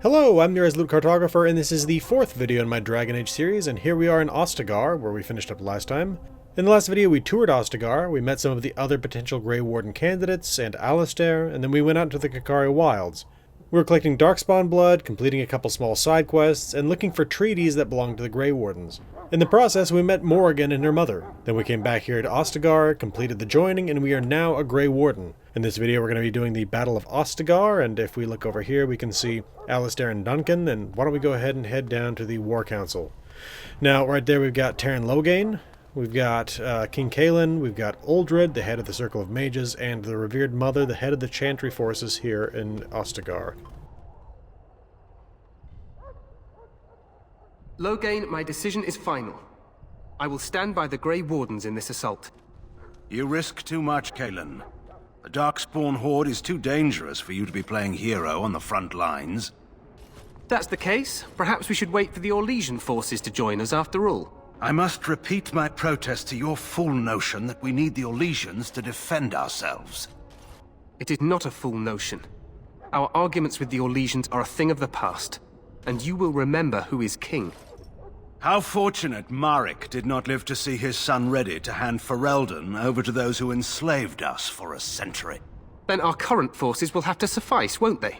Hello, I'm your Loot Cartographer, and this is the fourth video in my Dragon Age series, and here we are in Ostagar, where we finished up last time. In the last video we toured Ostagar, we met some of the other potential Grey Warden candidates, and Alistair, and then we went out into the Kakari Wilds. We were collecting Darkspawn blood, completing a couple small side quests, and looking for treaties that belonged to the Greywardens. In the process, we met Morrigan and her mother. Then we came back here to Ostagar, completed the joining, and we are now a Grey Warden. In this video we're going to be doing the Battle of Ostagar, and if we look over here we can see Alistair and Duncan, and why don't we go ahead and head down to the War Council. Now, right there we've got Terran Loghain, we've got King Kalen, we've got Uldred, the head of the Circle of Mages, and the Revered Mother, the head of the Chantry forces here in Ostagar. Loghain, my decision is final. I will stand by the Grey Wardens in this assault. You risk too much, Kalen. The Darkspawn Horde is too dangerous for you to be playing hero on the front lines. If that's the case, perhaps we should wait for the Orlesian forces to join us after all. I must repeat my protest to your fool notion that we need the Orlesians to defend ourselves. It is not a fool notion. Our arguments with the Orlesians are a thing of the past, and you will remember who is king. How fortunate Marek did not live to see his son ready to hand Ferelden over to those who enslaved us for a century. Then our current forces will have to suffice, won't they?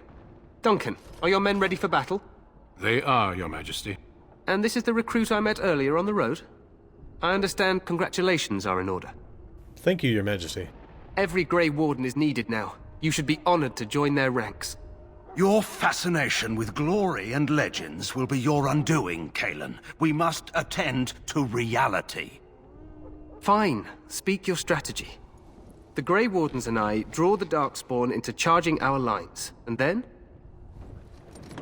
Duncan, are your men ready for battle? They are, Your Majesty. And this is the recruit I met earlier on the road? I understand congratulations are in order. Thank you, Your Majesty. Every Grey Warden is needed now. You should be honored to join their ranks. Your fascination with glory and legends will be your undoing, Kalen. We must attend to reality. Fine. Speak your strategy. The Grey Wardens and I draw the Darkspawn into charging our lines, and then?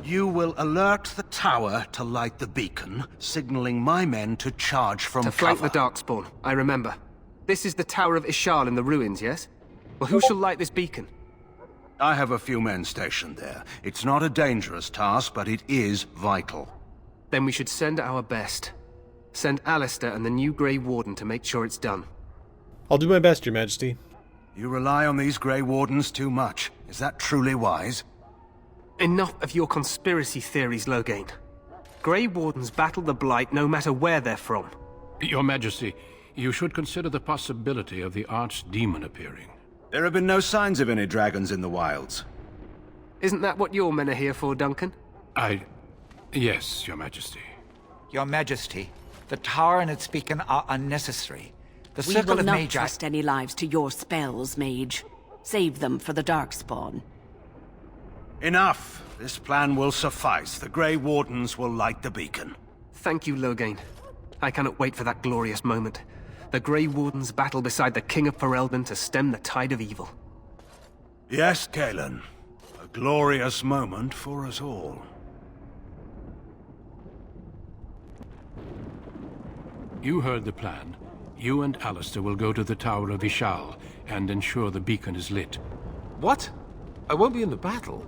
You will alert the tower to light the beacon, signaling my men to charge from To flank cover. the Darkspawn, I remember. This is the Tower of Ishal in the ruins, yes? Well, who shall light this beacon? I have a few men stationed there. It's not a dangerous task, but it is vital. Then we should send our best. Send Alistair and the new Grey Warden to make sure it's done. I'll do my best, Your Majesty. You rely on these Grey Wardens too much. Is that truly wise? Enough of your conspiracy theories, Loghain. Grey Wardens battle the Blight no matter where they're from. Your Majesty, you should consider the possibility of the Archdemon appearing. There have been no signs of any dragons in the wilds. Isn't that what your men are here for, Duncan? Yes, Your Majesty. Your Majesty, the tower and its beacon are unnecessary. The We Circle will of not Magi... trust any lives to your spells, Mage. Save them for the Darkspawn. Enough! This plan will suffice. The Grey Wardens will light the beacon. Thank you, Loghain. I cannot wait for that glorious moment. The Grey Wardens battle beside the King of Ferelden to stem the tide of evil. Yes, Kalen. A glorious moment for us all. You heard the plan. You and Alistair will go to the Tower of Ishal and ensure the beacon is lit. What? I won't be in the battle.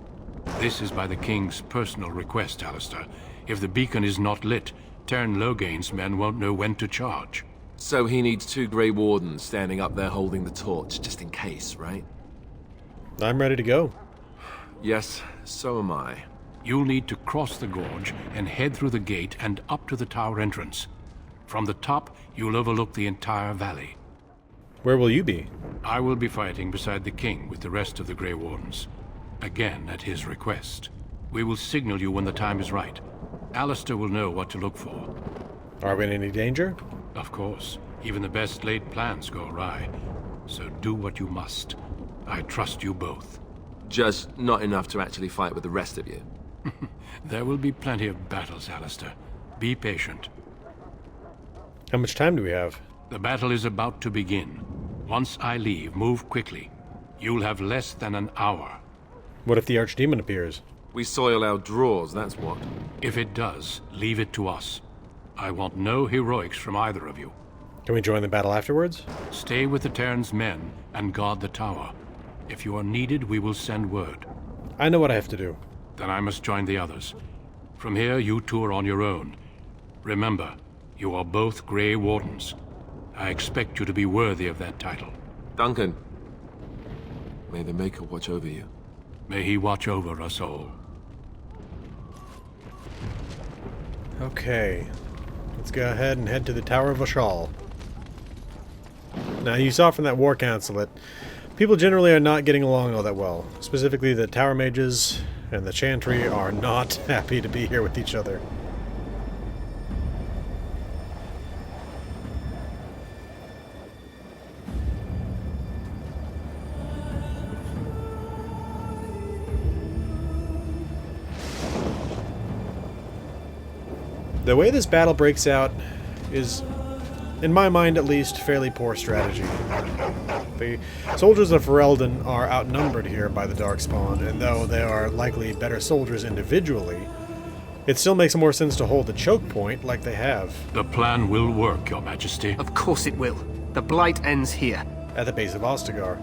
This is by the King's personal request, Alistair. If the beacon is not lit, Terran Loghain's men won't know when to charge. So he needs two Grey Wardens standing up there holding the torch, just in case, right? I'm ready to go. Yes, so am I. You'll need to cross the gorge and head through the gate and up to the tower entrance. From the top, you'll overlook the entire valley. Where will you be? I will be fighting beside the King with the rest of the Grey Wardens. Again, at his request. We will signal you when the time is right. Alistair will know what to look for. Are we in any danger? Of course. Even the best laid plans go awry. So do what you must. I trust you both. Just not enough to actually fight with the rest of you. There will be plenty of battles, Alistair. Be patient. How much time do we have? The battle is about to begin. Once I leave, move quickly. You'll have less than an hour. What if the Archdemon appears? We soil our drawers, that's what. If it does, leave it to us. I want no heroics from either of you. Can we join the battle afterwards? Stay with the Terran's men and guard the tower. If you are needed, we will send word. I know what I have to do. Then I must join the others. From here, you two are on your own. Remember, you are both Grey Wardens. I expect you to be worthy of that title. Duncan, may the Maker watch over you. May he watch over us all. Okay. Let's go ahead and head to the Tower of Ishal. Now, you saw from that war council that people generally are not getting along all that well. Specifically, the Tower Mages and the Chantry are not happy to be here with each other. The way this battle breaks out is, in my mind at least, fairly poor strategy. The soldiers of Ferelden are outnumbered here by the Darkspawn, and though they are likely better soldiers individually, it still makes more sense to hold the choke point like they have. The plan will work, Your Majesty. Of course it will. The blight ends here. At the base of Ostagar.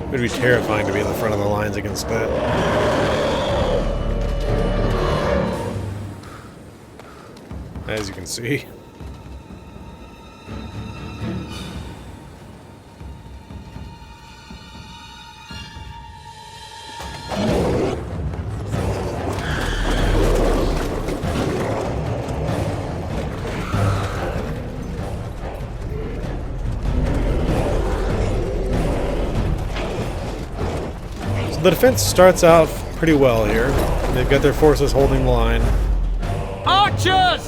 It would be terrifying to be in the front of the lines against that. As you can see. The defense starts out pretty well here. They've got their forces holding the line. Archers!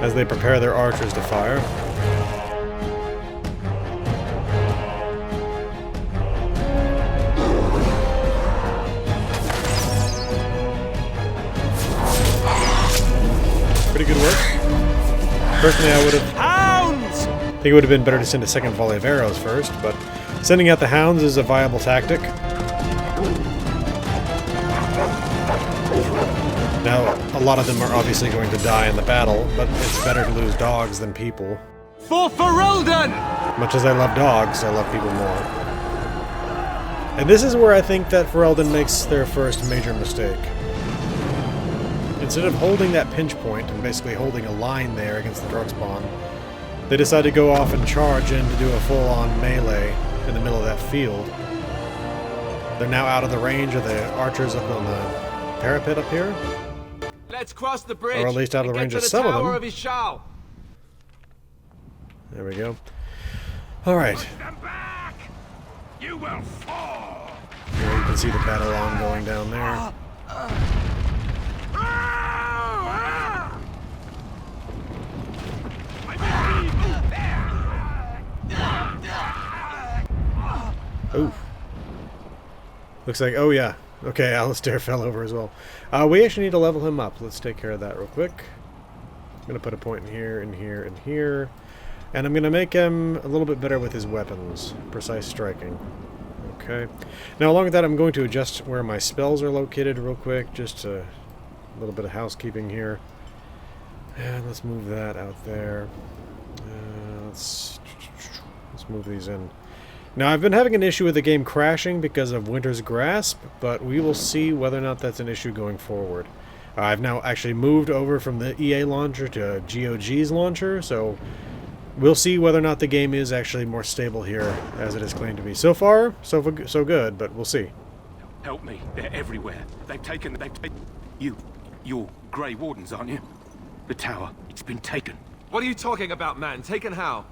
As they prepare their archers to fire. Pretty good work. Personally, I would have... Hounds! I think it would have been better to send a second volley of arrows first, but sending out the hounds is a viable tactic. Now, a lot of them are obviously going to die in the battle, but it's better to lose dogs than people. For Ferelden! Much as I love dogs, I love people more. And this is where I think that Ferelden makes their first major mistake. Instead of holding that pinch point and basically holding a line there against the Darkspawn, they decide to go off and charge in to do a full-on melee in the middle of that field. They're now out of the range of the archers up on the parapet up here. Let's cross the bridge. Or at least out of the range of some of them. Tower of Ishal. There we go. Alright. You will fall. Here you can see the battle ongoing down there. Ooh. Looks like, oh yeah. Okay, Alistair fell over as well. We actually need to level him up. Let's take care of that real quick. I'm going to put a point in here, in here, and here. And I'm going to make him a little bit better with his weapons. Precise striking. Okay. Now, along with that, I'm going to adjust where my spells are located real quick. Just a little bit of housekeeping here. And let's move that out there. Let's move these in. Now, I've been having an issue with the game crashing because of Winter's Grasp, but we will see whether or not that's an issue going forward. I've now actually moved over from the EA launcher to GOG's launcher, so we'll see whether or not the game is actually more stable here, as it is claimed to be. So far, so good, but we'll see. Help me. They're everywhere. They've taken... You're Greywardens, aren't you? The tower. It's been taken. What are you talking about, man? Taken how?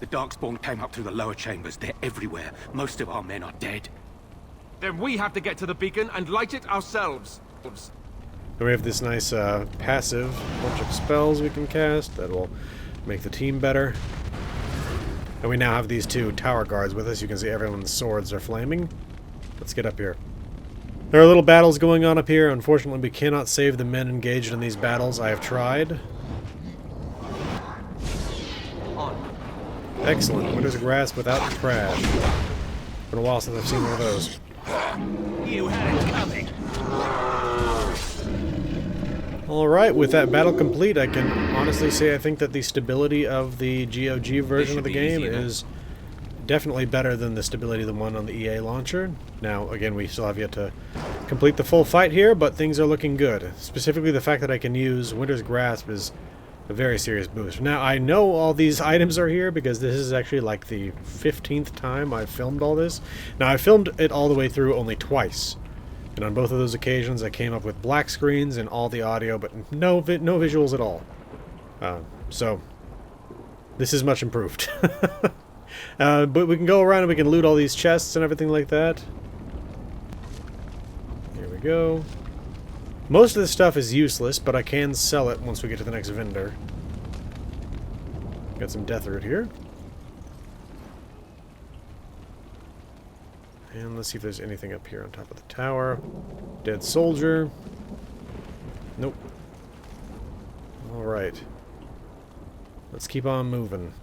The Darkspawn came up through the lower chambers. They're everywhere. Most of our men are dead. Then we have to get to the beacon and light it ourselves. And we have this nice passive bunch of spells we can cast that will make the team better. And we now have these two tower guards with us. You can see everyone's swords are flaming. Let's get up here. There are little battles going on up here. Unfortunately, we cannot save the men engaged in these battles. I have tried. Excellent. Winter's Grasp without trash. Been a while since I've seen one of those. You had it coming. Alright, with that battle complete, I can honestly say I think that the stability of the GOG version of the game is definitely better than the stability of the one on the EA launcher. Now, again, we still have yet to complete the full fight here, but things are looking good. Specifically, the fact that I can use Winter's Grasp is a very serious boost. Now, I know all these items are here because this is actually like the 15th time I've filmed all this. Now, I filmed it all the way through only twice. And on both of those occasions, I came up with black screens and all the audio, but no visuals at all. So, this is much improved. But we can go around and we can loot all these chests and everything like that. Here we go. Most of this stuff is useless, but I can sell it once we get to the next vendor. Got some death root here. And let's see if there's anything up here on top of the tower. Dead soldier. Nope. Alright. Let's keep on moving.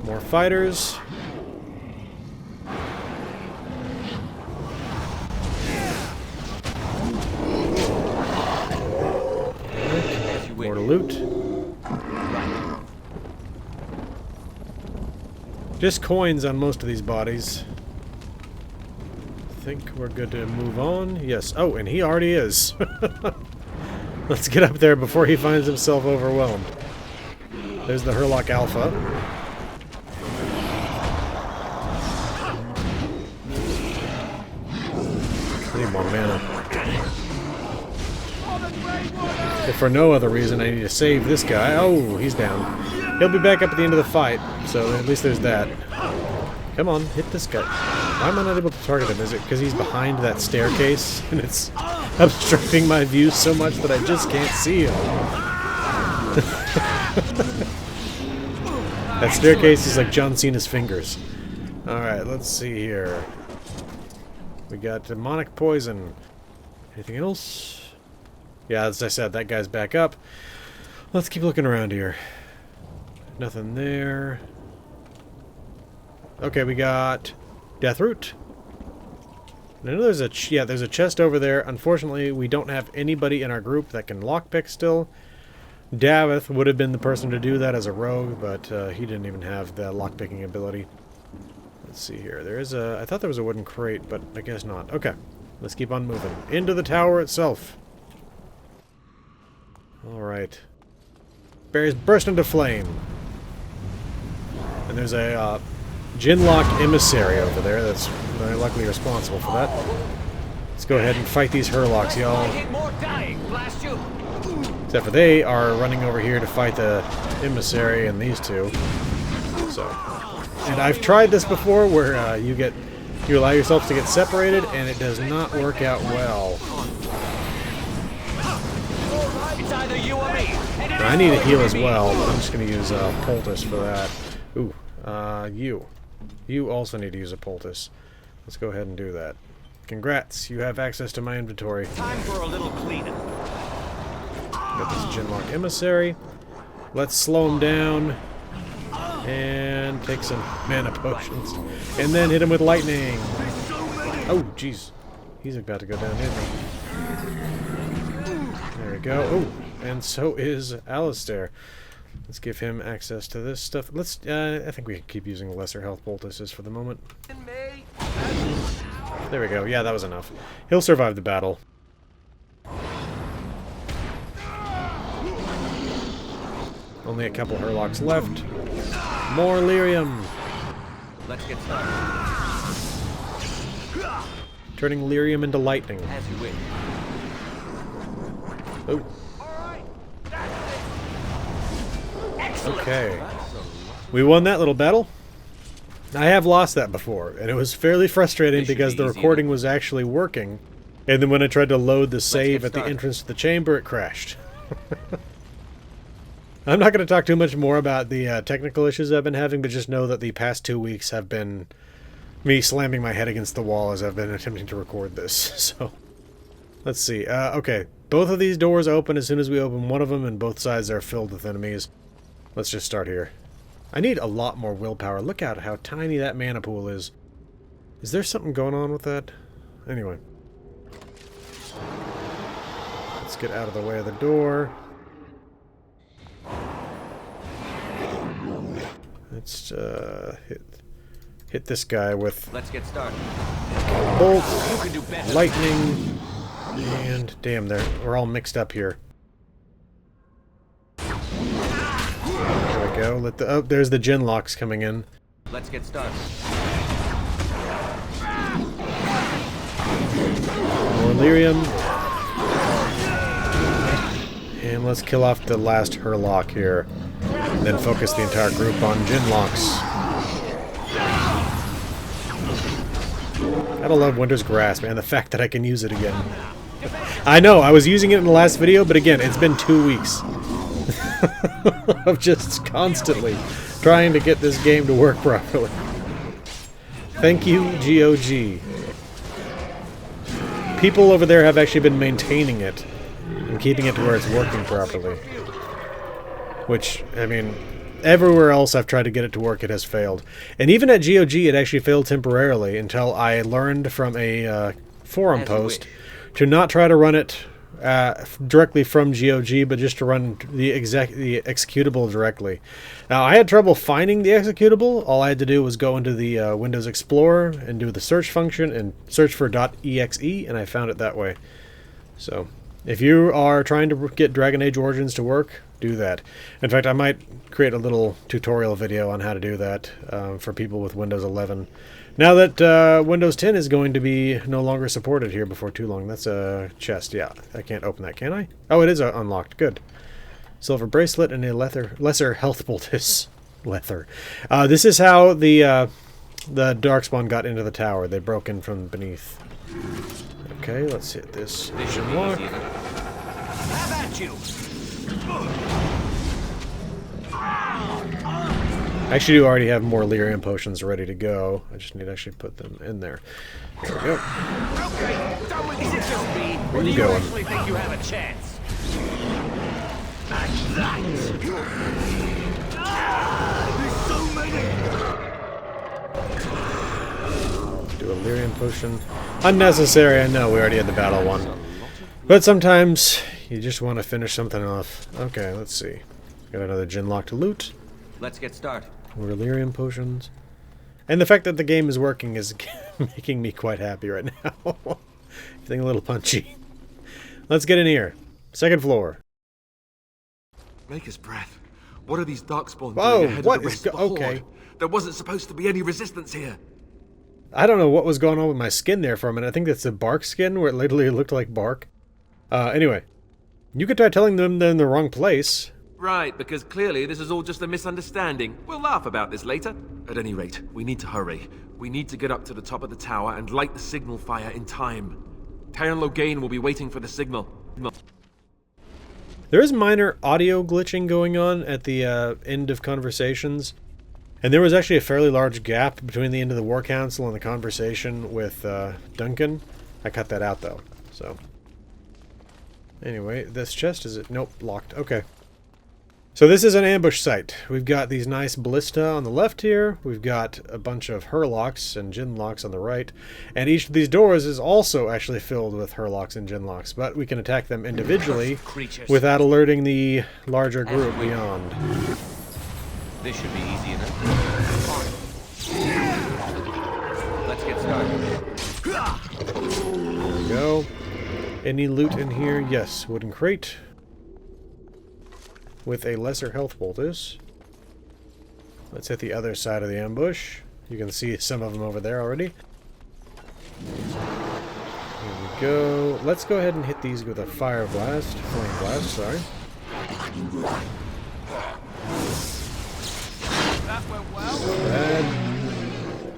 More fighters. More to loot. Just coins on most of these bodies. I think we're good to move on. Yes. Oh, and he already is. Let's get up there before he finds himself overwhelmed. There's the Hurlock Alpha. I need more mana. If for no other reason, I need to save this guy. Oh, he's down. He'll be back up at the end of the fight, so at least there's that. Come on, hit this guy. Why am I not able to target him? Is it because he's behind that staircase and it's obstructing my view so much that I just can't see him? That staircase is like John Cena's fingers. Alright, let's see here. We got demonic poison. Anything else? Yeah, as I said, that guy's back up. Let's keep looking around here. Nothing there. Okay, we got Deathroot. I know there's a there's a chest over there. Unfortunately, we don't have anybody in our group that can lockpick still. Davith would have been the person to do that as a rogue, but he didn't even have the lockpicking ability. Let's see here. There is a... I thought there was a wooden crate, but I guess not. Okay, let's keep on moving. Into the tower itself. Alright. Berries burst into flame. And there's a Ginlock emissary over there that's very luckily responsible for that. Let's go ahead and fight these Hurlocks, y'all. Except for they are running over here to fight the emissary and these two. So, and I've tried this before where you allow yourself to get separated and it does not work out well. I need a heal as well. I'm just going to use a poultice for that. Ooh, you also need to use a poultice. Let's go ahead and do that. Congrats, you have access to my inventory. Time for a little cleanup. Got this Ginlock emissary. Let's slow him down and take some mana potions, and then hit him with lightning. Oh, jeez, he's about to go down, isn't he? There we go. Oh, and so is Alistair. Let's give him access to this stuff. Let's. I think we can keep using lesser health poultices for the moment. There we go. Yeah, that was enough. He'll survive the battle. Only a couple Hurlocks left. More lyrium. Let's get started. Turning lyrium into lightning. As you wish. Oh. Okay. We won that little battle. I have lost that before, and it was fairly frustrating because the recording was actually working, and then when I tried to load the save at the entrance to the chamber, it crashed. I'm not going to talk too much more about the technical issues I've been having, but just know that the past 2 weeks have been me slamming my head against the wall as I've been attempting to record this. So, let's see. Okay, both of these doors open as soon as we open one of them, and both sides are filled with enemies. Let's just start here. I need a lot more willpower. Look out how tiny that mana pool is. Is there something going on with that? Anyway. Let's get out of the way of the door. Let's hit this guy with Let's get started. bolt, lightning, and damn, we're all mixed up here. There we go. Oh, there's the Genlocks coming in. Let's get started. More lyrium. And let's kill off the last Hurlock here. And then focus the entire group on Genlocks. Gotta love Winter's Grasp, man. The fact that I can use it again. I know, I was using it in the last video, but again, it's been 2 weeks. of just constantly trying to get this game to work properly. Thank you, GOG. People over there have actually been maintaining it and keeping it to where it's working properly. Which, I mean, everywhere else I've tried to get it to work, it has failed. And even at GOG, it actually failed temporarily until I learned from a forum post to not try to run it directly from GOG, but just to run the executable directly. Now, I had trouble finding the executable. All I had to do was go into the Windows Explorer and do the search function and search for .exe, and I found it that way. So, if you are trying to get Dragon Age Origins to work, do that. In fact, I might create a little tutorial video on how to do that for people with Windows 11. Now that Windows 10 is going to be no longer supported here before too long. That's a chest. Yeah, I can't open that, can I? Oh, it is unlocked. Good. Silver bracelet and a lesser health poultice. Leather. This is how the Darkspawn got into the tower. They broke in from beneath. Okay, let's hit this. This should be easy enough. Have at you! I actually do already have more lyrium potions ready to go. I just need to actually put them in there. There we go. Okay, is it just me? Where are you going? Actually think you have a chance? There's so many! Do a lyrium potion. Unnecessary, I know, we already had the battle one. But sometimes you just want to finish something off. Okay, let's see. Got another Genlock to loot. Let's get started. More lyrium potions. And the fact that the game is working is making me quite happy right now. Feeling a little punchy. Let's get in here. Second floor. Maker's breath. What are these darkspawn Whoa, doing ahead what of the is rest of the horde? okay. There wasn't supposed to be any resistance here. I don't know what was going on with my skin there for a minute. I think that's a bark skin where it literally looked like bark. Anyway. You could try telling them they're in the wrong place. Right, because clearly this is all just a misunderstanding. We'll laugh about this later. At any rate, we need to hurry. We need to get up to the top of the tower and light the signal fire in time. Tyron Loghain will be waiting for the signal. There is minor audio glitching going on at the end of conversations. And there was actually a fairly large gap between the end of the War Council and the conversation with Duncan. I cut that out though, so. Anyway, this chest, is it? Nope, locked. Okay. So this is an ambush site. We've got these nice ballista on the left here. We've got a bunch of Hurlocks and Genlocks on the right. And each of these doors is also actually filled with Hurlocks and Genlocks. But we can attack them individually without alerting the larger group beyond. This should be easy enough. Let's get started. There we go. Any loot in here? Yes. Wooden crate. With a lesser health poultice. Let's hit the other side of the ambush. You can see some of them over there already. Here we go. Let's go ahead and hit these with a fire blast. Flame blast, sorry. That went well. Bad.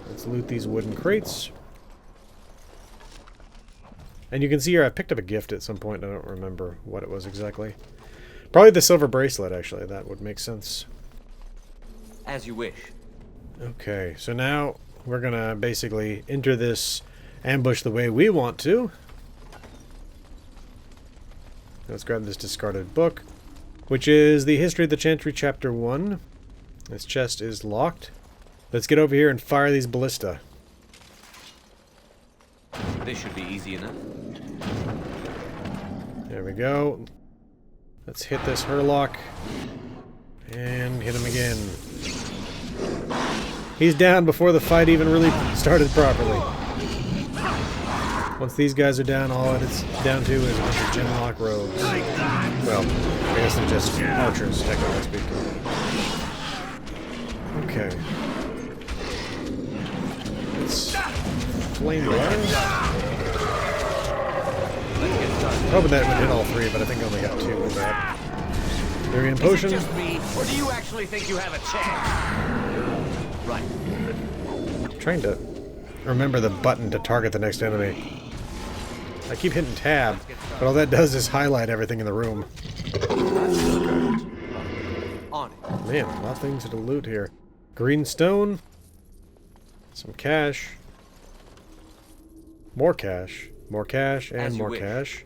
Let's loot these wooden crates. And you can see here I picked up a gift at some point. I don't remember what it was exactly. Probably the silver bracelet, actually. That would make sense. As you wish. Okay, so now we're going to basically enter this ambush the way we want to. Let's grab this discarded book, which is the History of the Chantry, Chapter 1. This chest is locked. Let's get over here and fire these ballista. This should be easy enough. There we go. Let's hit this Hurlock. And hit him again. He's down before the fight even really started properly. Once these guys are down, all it's down to is a bunch of Genlock rogues. Well, I guess they're just archers, technically speaking. Okay. Let's flame blast. Hoping that would hit all three, but I think I only got two with that. Lyrian potion. Is it just me, or do you actually think you have a chance? Right. I'm trying to remember the button to target the next enemy. I keep hitting tab, but all that does is highlight everything in the room. Man, a lot of things to loot here. Green stone. Some cash. More cash. More cash, and more cash.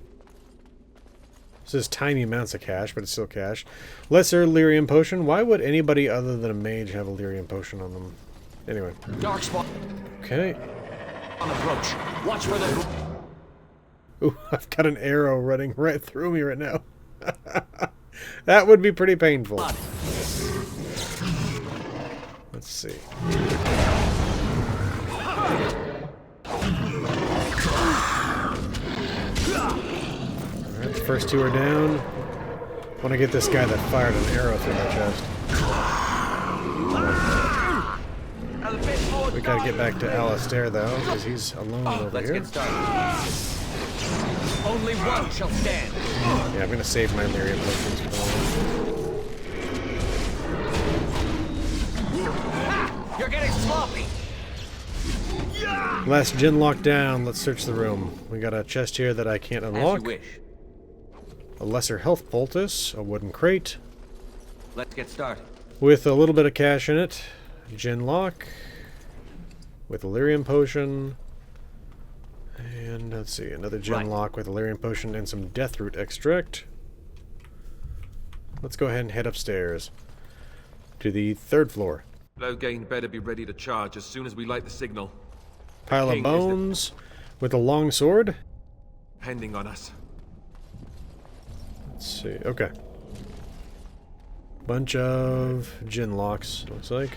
This is tiny amounts of cash, but it's still cash. Lesser lyrium potion. Why would anybody other than a mage have a lyrium potion on them? Anyway. Dark spot. Okay. On approach. Watch for the. Ooh, I've got an arrow running right through me right now. That would be pretty painful. Let's see. Alright, the first two are down. I want to get this guy that fired an arrow through my chest. We gotta get back to Alistair though, because he's alone over here. Let's get started. Only one shall stand. Yeah, I'm gonna save my lyrium potions for the moment. You're getting sloppy. Last Genlock down. Let's search the room. We got a chest here that I can't unlock. As you wish. A lesser health poultice, a wooden crate Let's get started. with a little bit of cash in it. Genlock with a lyrium potion. And let's see, another Genlock with a lyrium potion and some deathroot extract. Let's go ahead and head upstairs to the third floor. Loghain better be ready to charge as soon as we light the signal. Pile of bones with a long sword. Pending on us. Let's see, okay. Bunch of Genlocks, looks like.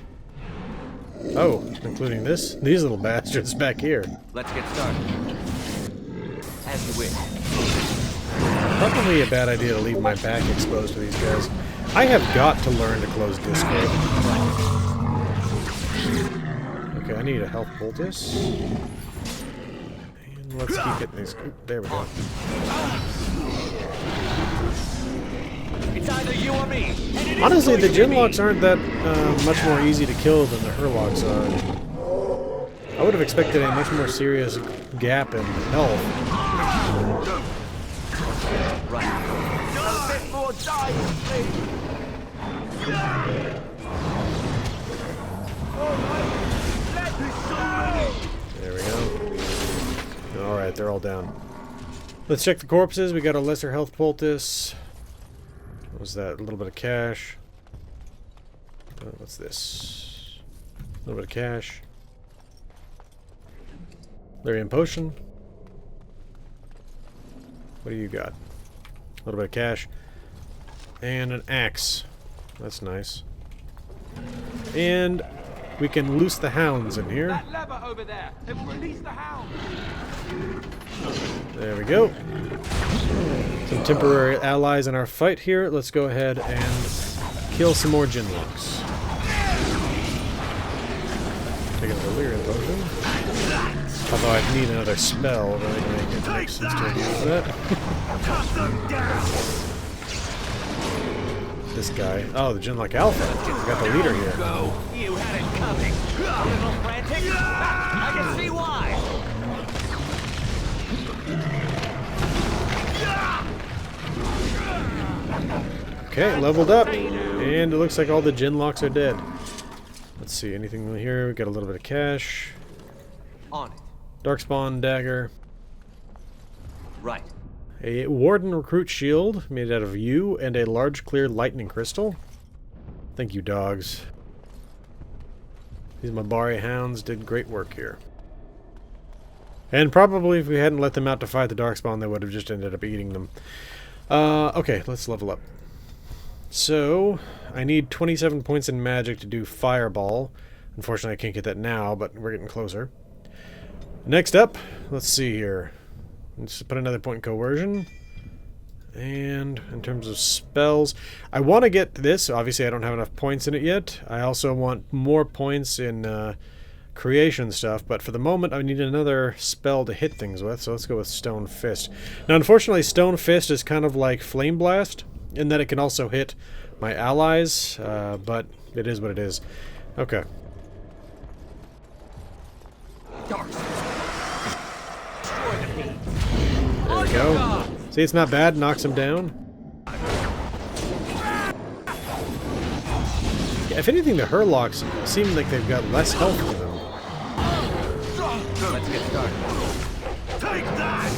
Oh, including these little bastards back here. Let's get started. As you wish. Probably a bad idea to leave my back exposed to these guys. I have got to learn to close Discord. Okay, I need a health poultice. And let's keep hitting these. There we go. It's either you or me. Honestly, the Genlocks aren't that much more easy to kill than the Hurlocks are. I would have expected a much more serious gap in health. Right. A bit more dying, please. There we go. Alright, they're all down. Let's check the corpses. We got a lesser health poultice. What was that? A little bit of cash. What's this? A little bit of cash. Lyrium potion. What do you got? A little bit of cash. And an axe. That's nice. And we can loose the hounds in here. That lever over there. It will release the hound. There we go. Some temporary allies in our fight here. Let's go ahead and kill some more Genlocks. Taking the lyrium potion. Although I need another spell, but I can make it make sense to use that. This guy. Oh, the Genlock Alpha. We got the leader here. You had it coming. A little frantic. I can see why. Okay, leveled up. And it looks like all the Genlocks are dead. Let's see, anything here? We got a little bit of cash. On it. Darkspawn dagger. Right. A Warden recruit shield made out of yew and a large clear lightning crystal. Thank you, dogs. These Mabari hounds did great work here. And probably if we hadn't let them out to fight the Darkspawn, they would have just ended up eating them. Okay, let's level up. So, I need 27 points in magic to do Fireball. Unfortunately, I can't get that now, but we're getting closer. Next up, let's see here. Let's put another point in Coercion. And in terms of spells, I want to get this. Obviously, I don't have enough points in it yet. I also want more points in creation stuff, but for the moment, I need another spell to hit things with, so let's go with Stone Fist. Now, unfortunately, Stone Fist is kind of like Flame Blast, in that it can also hit my allies, but it is what it is. Okay. There we go. See, it's not bad. Knocks him down. Yeah, if anything, the Hurlocks seem like they've got less health to them. Let's get started. Take that!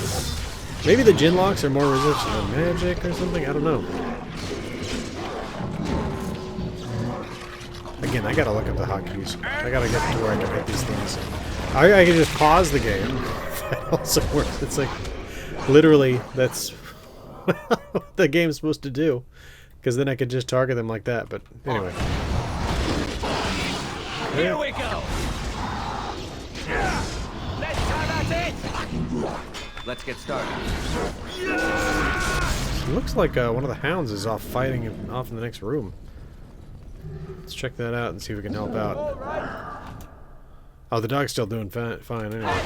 Maybe the Jinlocks are more resistant to magic or something? I don't know. Again, I gotta look at the hotkeys. I gotta get to where I can hit these things. I can just pause the game. That also works. It's like, literally, that's what the game's supposed to do. Because then I could just target them like that, but anyway. Here we go! Let's have at it! Let's get started. It looks like one of the hounds is off fighting off in the next room. Let's check that out and see if we can help out. Oh, the dog's still doing fine anyway.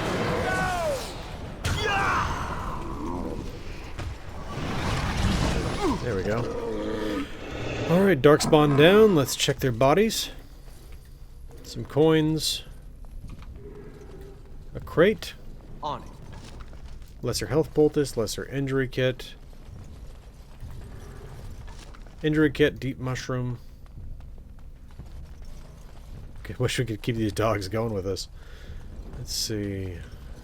There we go. Alright, Darkspawn down. Let's check their bodies. Some coins. A crate. On it. Lesser health poultice, lesser injury kit. Injury kit, deep mushroom. Okay, wish we could keep these dogs going with us. Let's see.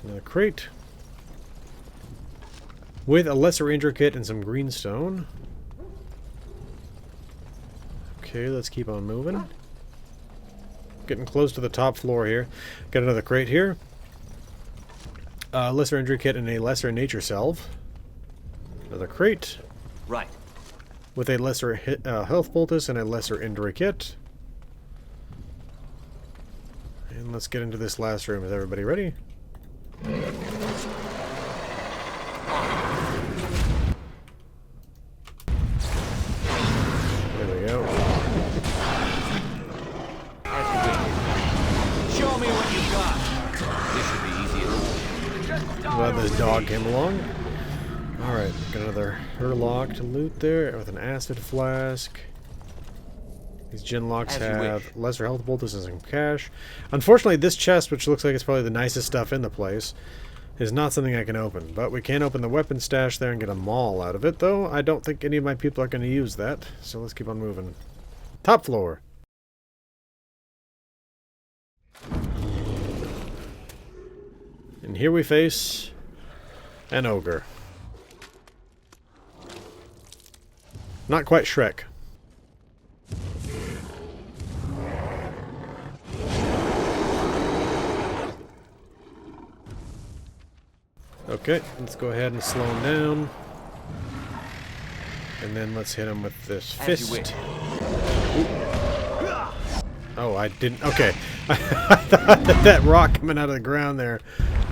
Another crate. With a lesser injury kit and some greenstone. Okay, let's keep on moving. Getting close to the top floor here. Got another crate here. Lesser injury kit and a lesser nature salve. Another crate. Right. With a lesser health poultice and a lesser injury kit. And let's get into this last room. Is everybody ready? There we go. Show me what you got. This should be easy enough. Glad this dog came along. Alright, got another Hurlock to loot there with an acid flask. These Jinlocks have lesser health poultices and some cash. Unfortunately, this chest, which looks like it's probably the nicest stuff in the place, is not something I can open. But we can open the weapon stash there and get a maul out of it, though I don't think any of my people are going to use that. So let's keep on moving. Top floor. And here we face an ogre. Not quite Shrek. Okay, let's go ahead and slow him down. And then let's hit him with this fist. Oh, I didn't. Okay. I thought that rock coming out of the ground there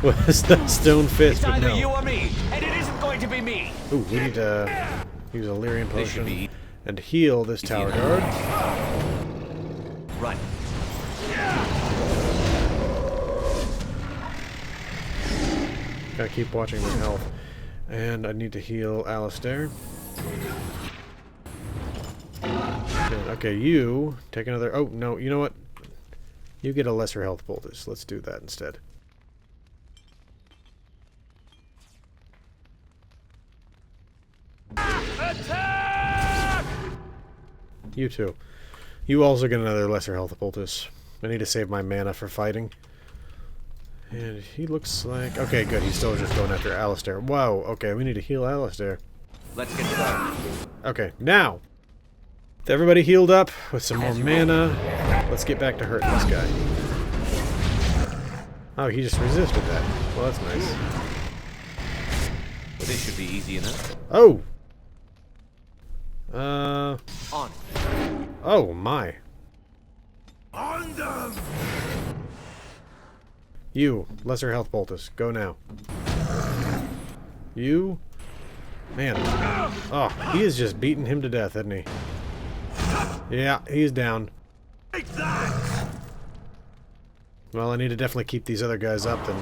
was the stone fist, but no. It's either you or me, and it isn't going to be me. Ooh, we need to use a Lyrian potion and heal this tower guard. Right. Gotta keep watching my health. And I need to heal Alistair. Okay, you take another... Oh, no, you know what? You get a lesser health poultice. Let's do that instead. Attack! You too. You also get another lesser health poultice. I need to save my mana for fighting. And he looks like... Okay, good. He's still just going after Alistair. Wow, okay, we need to heal Alistair. Let's get started. Okay, now! With everybody healed up with some more mana, Let's get back to hurting this guy. Oh, he just resisted that. Well, that's nice. Well, this should be easy enough. Oh! On. Oh, my. On them! You, lesser health poultice, go now. You? Man. Oh, he is just beating him to death, isn't he? Yeah, he's down. Take that! Well, I need to definitely keep these other guys up then.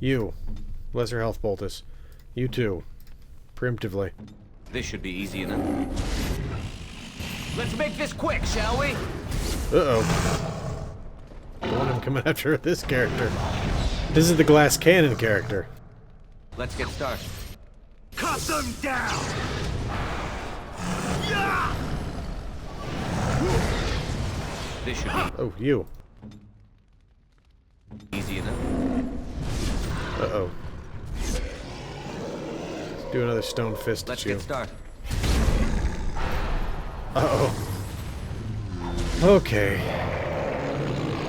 You, lesser health poultice. You too. Preemptively. This should be easy enough. Let's make this quick, shall we? Uh-oh. Don't want him coming after this character. This is the glass cannon character. Let's get started. Cut them down! Yeah! This should Oh, you. be easy enough. Uh-oh. Let's do another stone fist Let's at you. get started. Uh-oh. Okay.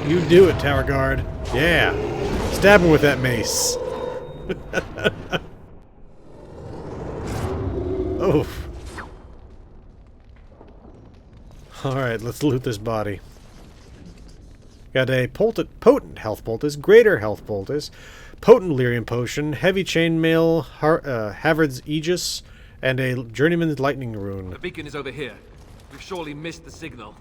You do it, Tower Guard. Yeah. Stab him with that mace. Oof. Alright, let's loot this body. Got a potent health poultice, greater health poultice, potent lyrium potion, heavy chainmail, Havard's Aegis, and a journeyman's lightning rune. The beacon is over here. We've surely missed the signal.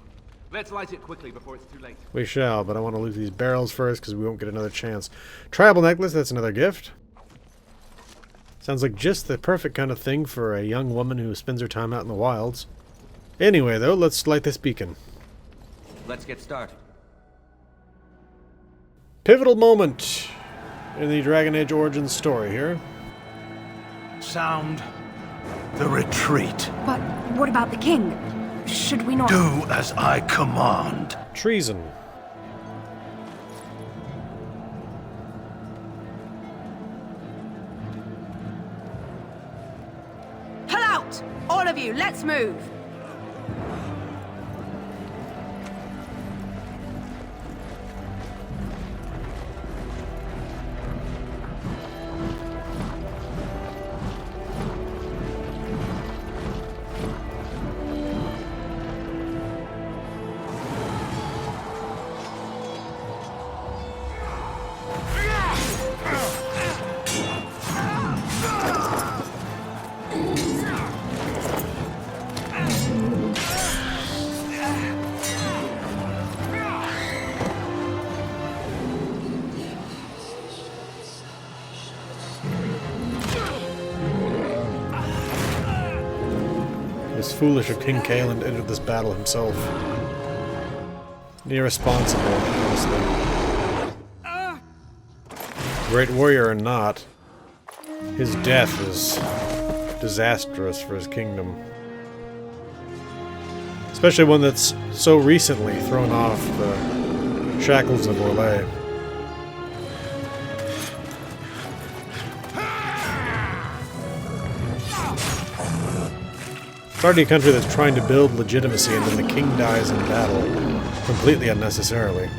Let's light it quickly before it's too late. We shall, but I want to loot these barrels first because we won't get another chance. Tribal necklace, that's another gift. Sounds like just the perfect kind of thing for a young woman who spends her time out in the wilds. Anyway, though, let's light this beacon. Let's get started. Pivotal moment in the Dragon Age Origins story here. Sound the retreat. But what about the king? Should we not... Do as I command. Treason. Pull out! All of you, let's move! It's foolish of King Kaelin to enter this battle himself. Irresponsible, honestly. Great warrior or not, his death is disastrous for his kingdom. Especially one that's so recently thrown off the shackles of Orlais. It's already a country that's trying to build legitimacy and then the king dies in battle, completely unnecessarily.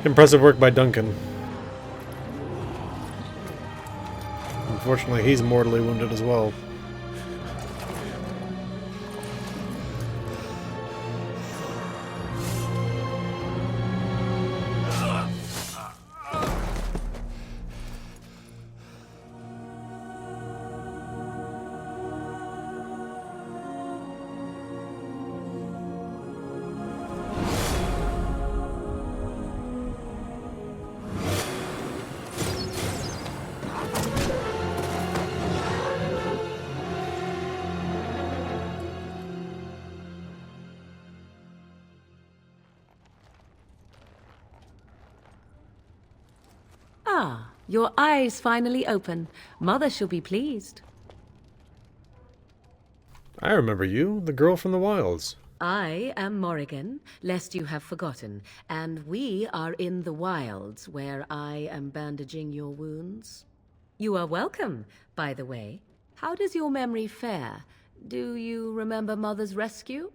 Impressive work by Duncan. Unfortunately, he's mortally wounded as well. Ah, your eyes finally open. Mother shall be pleased. I remember you, the girl from the wilds. I am Morrigan, lest you have forgotten, and we are in the wilds where I am bandaging your wounds. You are welcome, by the way. How does your memory fare? Do you remember Mother's rescue?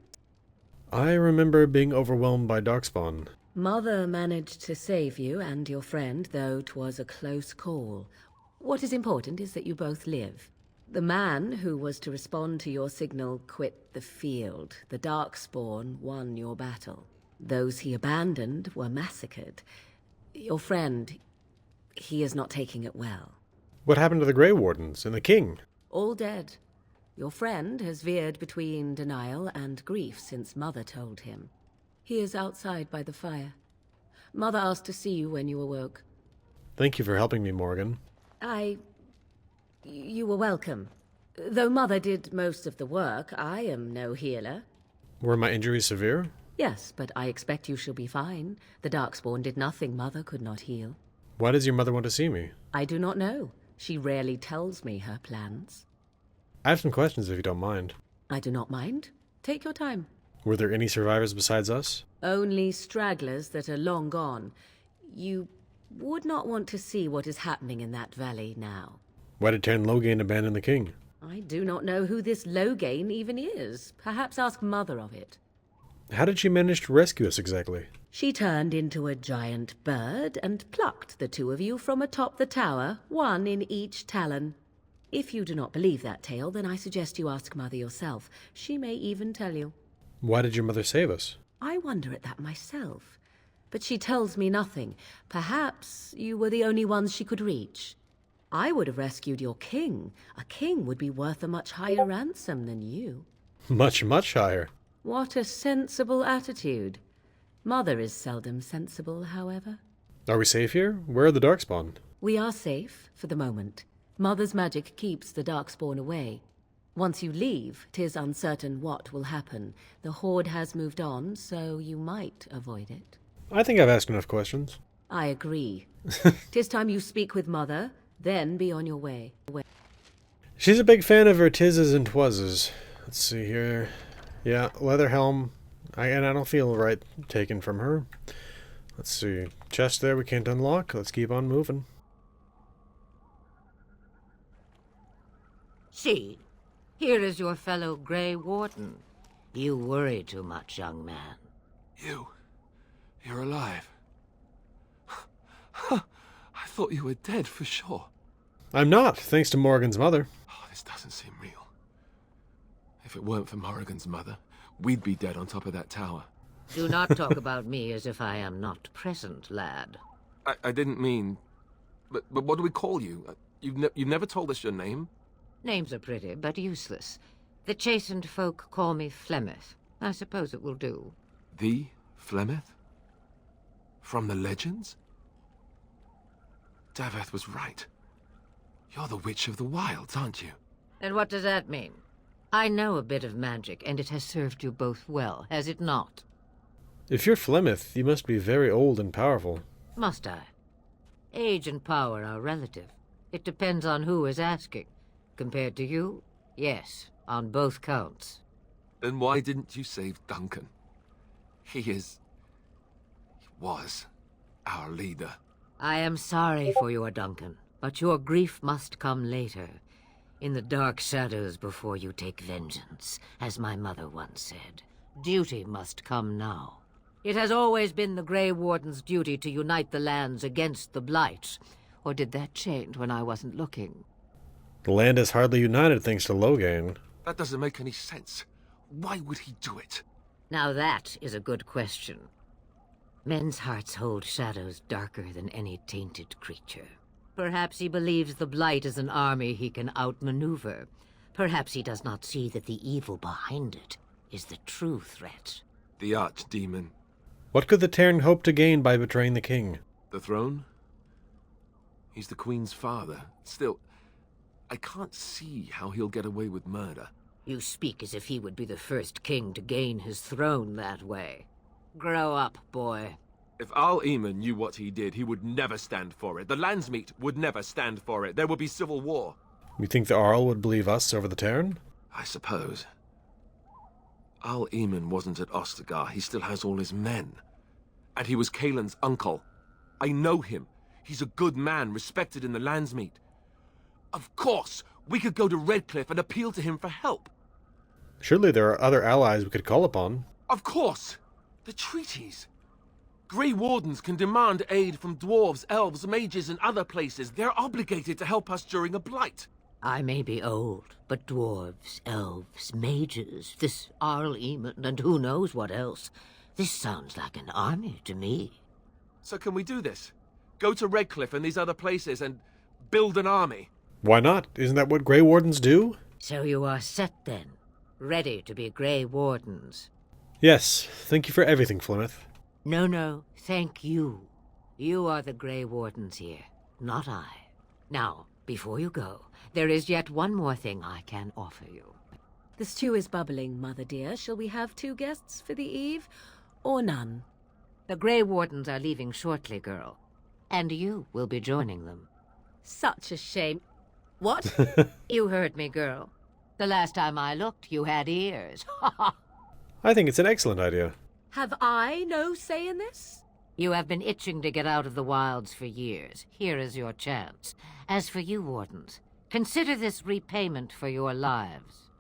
I remember being overwhelmed by darkspawn. Mother managed to save you and your friend, though 'twas a close call. What is important is that you both live. The man who was to respond to your signal quit the field. The Darkspawn won your battle. Those he abandoned were massacred. Your friend, he is not taking it well. What happened to the Greywardens and the king? All dead. Your friend has veered between denial and grief since Mother told him. He is outside by the fire. Mother asked to see you when you awoke. Thank you for helping me, Morgan. You were welcome. Though Mother did most of the work, I am no healer. Were my injuries severe? Yes, but I expect you shall be fine. The Darkspawn did nothing Mother could not heal. Why does your mother want to see me? I do not know. She rarely tells me her plans. I have some questions if you don't mind. I do not mind. Take your time. Were there any survivors besides us? Only stragglers that are long gone. You would not want to see what is happening in that valley now. Why did Taryn Logain abandon the king? I do not know who this Logain even is. Perhaps ask Mother of it. How did she manage to rescue us exactly? She turned into a giant bird and plucked the two of you from atop the tower, one in each talon. If you do not believe that tale, then I suggest you ask Mother yourself. She may even tell you. Why did your mother save us? I wonder at that myself. But she tells me nothing. Perhaps you were the only ones she could reach. I would have rescued your king. A king would be worth a much higher ransom than you. Much, much higher. What a sensible attitude. Mother is seldom sensible, however. Are we safe here? Where are the Darkspawn? We are safe, for the moment. Mother's magic keeps the Darkspawn away. Once you leave, 'tis uncertain what will happen. The Horde has moved on, so you might avoid it. I think I've asked enough questions. I agree. 'Tis time you speak with Mother, then be on your way. She's a big fan of her tizzes and twazzes. Let's see here. Yeah, leather helm. And I don't feel right taken from her. Let's see. Chest there we can't unlock. Let's keep on moving. See, here is your fellow Grey Warden. You worry too much, young man. You're alive. I thought you were dead for sure. I'm not, thanks to Morgan's mother. Oh, this doesn't seem real. If it weren't for Morrigan's mother, we'd be dead on top of that tower. Do not talk about me as if I am not present, lad. I didn't mean... But what do we call you? You've never told us your name? Names are pretty, but useless. The chastened folk call me Flemeth. I suppose it will do. The Flemeth? From the legends? Daveth was right. You're the Witch of the Wilds, aren't you? And what does that mean? I know a bit of magic, and it has served you both well, has it not? If you're Flemeth, you must be very old and powerful. Must I? Age and power are relative. It depends on who is asking. Compared to you, yes, on both counts. Then why didn't you save Duncan? He was our leader. I am sorry for your Duncan, but your grief must come later. In the dark shadows before you take vengeance, as my mother once said. Duty must come now. It has always been the Grey Warden's duty to unite the lands against the Blight. Or did that change when I wasn't looking? The land is hardly united thanks to Logain. That doesn't make any sense. Why would he do it? Now that is a good question. Men's hearts hold shadows darker than any tainted creature. Perhaps he believes the Blight is an army he can outmaneuver. Perhaps he does not see that the evil behind it is the true threat. The archdemon. What could the Terran hope to gain by betraying the king? The throne? He's the Queen's father. Still, I can't see how he'll get away with murder. You speak as if he would be the first king to gain his throne that way. Grow up, boy. If Al-Eamon knew what he did, he would never stand for it. The Landsmeet would never stand for it. There would be civil war. You think the Arl would believe us over the Terran? I suppose. Al-Eamon wasn't at Ostagar. He still has all his men. And he was Kaelin's uncle. I know him. He's a good man, respected in the Landsmeet. Of course, we could go to Redcliffe and appeal to him for help. Surely there are other allies we could call upon. Of course! The treaties. Greywardens can demand aid from dwarves, elves, mages, and other places. They're obligated to help us during a blight. I may be old, but dwarves, elves, mages, this Al-Eamon, and who knows what else. This sounds like an army to me. So can we do this? Go to Redcliffe and these other places and build an army? Why not? Isn't that what Greywardens do? So you are set then, ready to be Greywardens. Yes, thank you for everything, Flemeth. No, thank you. You are the Greywardens here, not I. Now, before you go, there is yet one more thing I can offer you. The stew is bubbling, Mother dear. Shall we have 2 guests for the eve, or none? The Greywardens are leaving shortly, girl. And you will be joining them. Such a shame. What? You heard me, girl. The last time I looked, you had ears. I think it's an excellent idea. Have I no say in this? You have been itching to get out of the wilds for years. Here is your chance. As for you, Wardens, consider this repayment for your lives.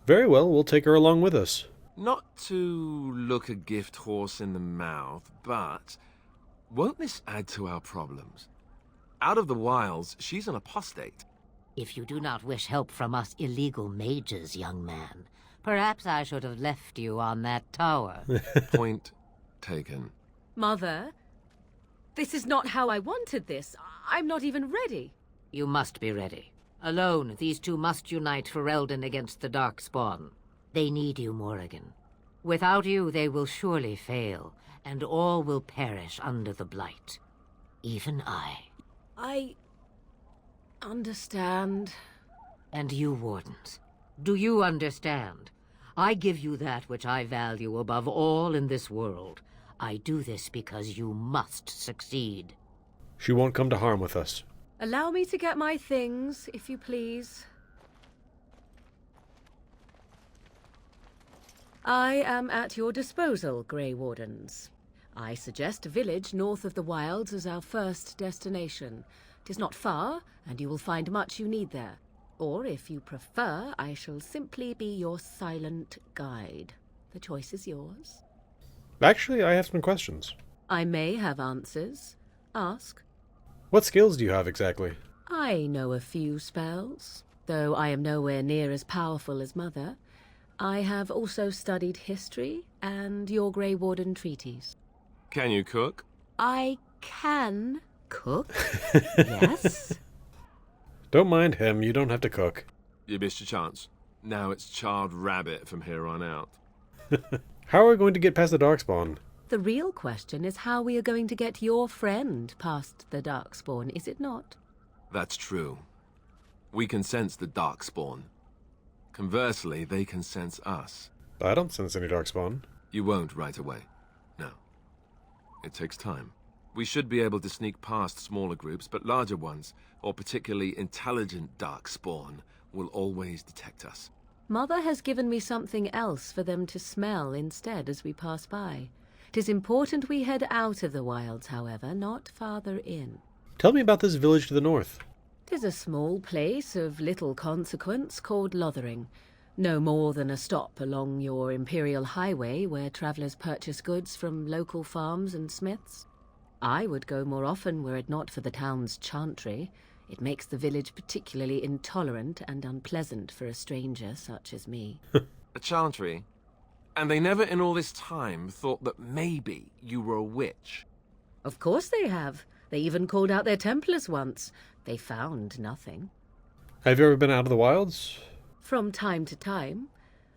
Very well, we'll take her along with us. Not to look a gift horse in the mouth, but won't this add to our problems? Out of the wilds, she's an apostate. If you do not wish help from us illegal mages, young man, perhaps I should have left you on that tower. Point taken. Mother, this is not how I wanted this. I'm not even ready. You must be ready. Alone, these 2 must unite Ferelden against the Darkspawn. They need you, Morrigan. Without you, they will surely fail, and all will perish under the Blight. Even I. I understand. And you, Wardens, do you understand? I give you that which I value above all in this world. I do this because you must succeed. She won't come to harm with us. Allow me to get my things, if you please. I am at your disposal, Greywardens. I suggest a village north of the wilds as our first destination. 'Tis not far, and you will find much you need there. Or, if you prefer, I shall simply be your silent guide. The choice is yours. Actually, I have some questions. I may have answers. Ask. What skills do you have exactly? I know a few spells, though I am nowhere near as powerful as Mother. I have also studied history and your Greywarden treaties. Can you cook? I can cook, yes. Don't mind him, you don't have to cook. You missed your chance. Now it's charred rabbit from here on out. How are we going to get past the Darkspawn? The real question is how we are going to get your friend past the Darkspawn, is it not? That's true. We can sense the Darkspawn. Conversely, they can sense us. I don't sense any Darkspawn. You won't right away. No. It takes time. We should be able to sneak past smaller groups, but larger ones, or particularly intelligent Darkspawn, will always detect us. Mother has given me something else for them to smell instead as we pass by. 'Tis important we head out of the wilds, however, not farther in. Tell me about this village to the north. 'Tis a small place of little consequence called Lothering. No more than a stop along your Imperial Highway where travellers purchase goods from local farms and smiths. I would go more often were it not for the town's chantry. It makes the village particularly intolerant and unpleasant for a stranger such as me. A chantry? And they never in all this time thought that maybe you were a witch? Of course they have. They even called out their Templars once. They found nothing. Have you ever been out of the wilds? From time to time.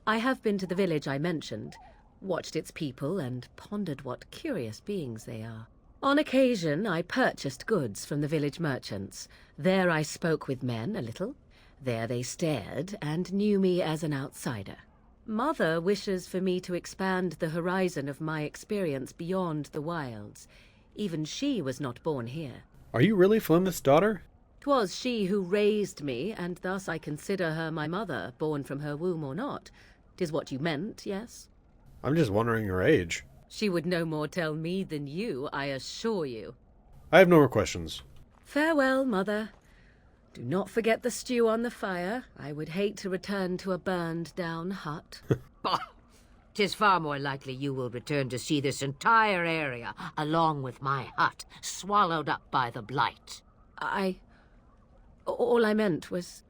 I have been to the village I mentioned, watched its people, and pondered what curious beings they are. On occasion, I purchased goods from the village merchants. There I spoke with men a little. There they stared and knew me as an outsider. Mother wishes for me to expand the horizon of my experience beyond the wilds. Even she was not born here. Are you really Flemeth's daughter? 'Twas she who raised me, and thus I consider her my mother, born from her womb or not. 'Tis what you meant, yes? I'm just wondering her age. She would no more tell me than you, I assure you. I have no more questions. Farewell, Mother. Do not forget the stew on the fire. I would hate to return to a burned-down hut. Bah! 'Tis far more likely you will return to see this entire area, along with my hut, swallowed up by the blight. All I meant was...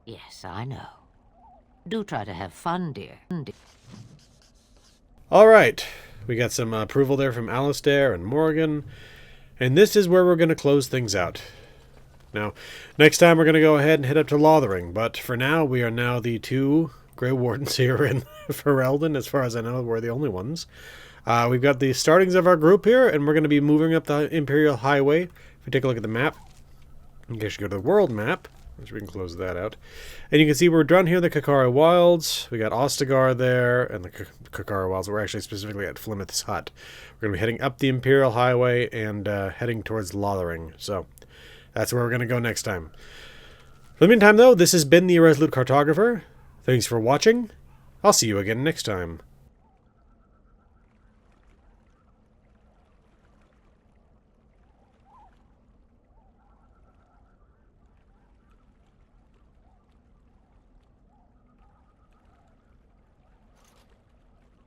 Yes, I know. Do try to have fun, dear. Alright, we got some approval there from Alistair and Morgan, and this is where we're going to close things out. Now, next time we're going to go ahead and head up to Lothering, but for now, we are now the 2 Greywardens here in Ferelden. As far as I know, we're the only ones. We've got the startings of our group here, and we're going to be moving up the Imperial Highway. If we take a look at the map, in case you go to the world map, which we can close that out, and you can see we're down here in the Kakari Wilds. We got Ostagar there, and the Kakari Wilds. We're actually specifically at Flemeth's hut. We're going to be heading up the Imperial Highway and heading towards Lothering. So that's where we're going to go next time. For the meantime, though, this has been the Irresolute Cartographer. Thanks for watching. I'll see you again next time.